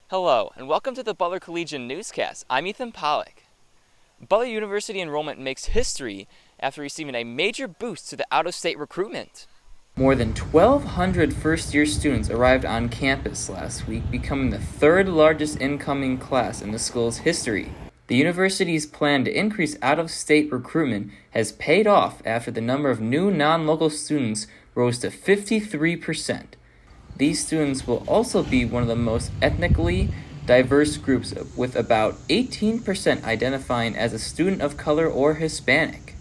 Hello, and welcome to the Butler Collegian Newscast. I'm Ethan Polak. Butler University enrollment makes history after receiving a major boost to the out-of-state recruitment. More than 1,200 first-year students arrived on campus last week, becoming the third largest incoming class in the school's history. The university's plan to increase out-of-state recruitment has paid off after the number of new non-local students rose to 53%. These students will also be one of the most ethnically diverse groups, with about 18% identifying as a student of color or Hispanic.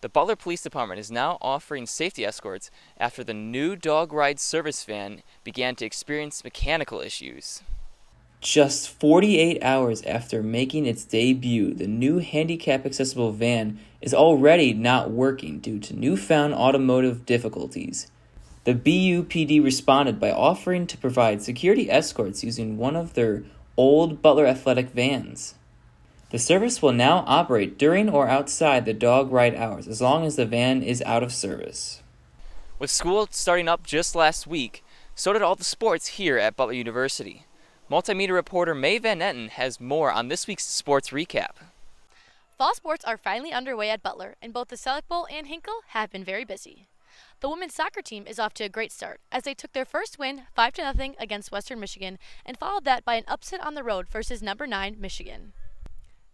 The Butler Police Department is now offering safety escorts after the new Dawg Ride service van began to experience mechanical issues. Just 48 hours after making its debut, the new handicap-accessible van is already not working due to newfound automotive difficulties. The BUPD responded by offering to provide security escorts using one of their old Butler athletic vans. The service will now operate during or outside the Dawg Ride hours as long as the van is out of service. With school starting up just last week, so did all the sports here at Butler University. Multimedia reporter Maeve Van Etten has more on this week's sports recap. Fall sports are finally underway at Butler, and both the Selleck Bowl and Hinkle have been very busy. The women's soccer team is off to a great start as they took their first win 5-0 against Western Michigan and followed that by an upset on the road versus number 9 Michigan.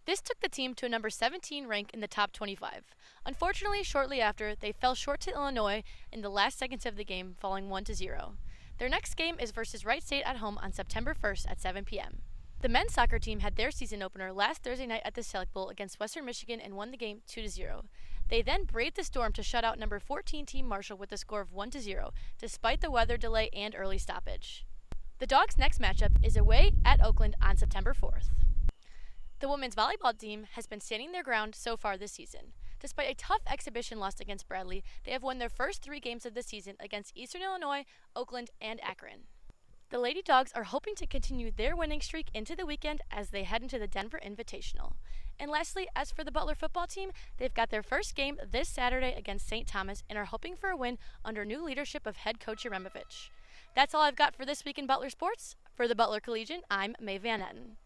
This took the team to a number 17 rank in the top 25. Unfortunately, shortly after, they fell short to Illinois in the last seconds of the game, falling 1-0. Their next game is versus Wright State at home on September 1st at 7 p.m. The men's soccer team had their season opener last Thursday night at the Selleck Bowl against Western Michigan and won the game 2-0. They then braved the storm to shut out number 14 team Marshall with a score of 1-0, despite the weather delay and early stoppage. The Dogs' next matchup is away at Oakland on September 4th. The women's volleyball team has been standing their ground so far this season. Despite a tough exhibition loss against Bradley, they have won their first 3 games of the season against Eastern Illinois, Oakland, and Akron. The Lady Dogs are hoping to continue their winning streak into the weekend as they head into the Denver Invitational. And lastly, as for the Butler football team, they've got their first game this Saturday against St. Thomas and are hoping for a win under new leadership of head coach Jeremovich. That's all I've got for this week in Butler sports. For the Butler Collegian, I'm Maeve Van Etten.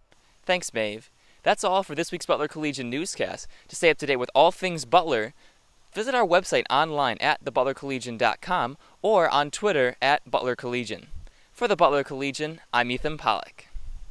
Thanks, Maeve. That's all for this week's Butler Collegian Newscast. To stay up to date with all things Butler, visit our website online at thebutlercollegian.com or on Twitter at Butler Collegian. For the Butler Collegian, I'm Ethan Polak.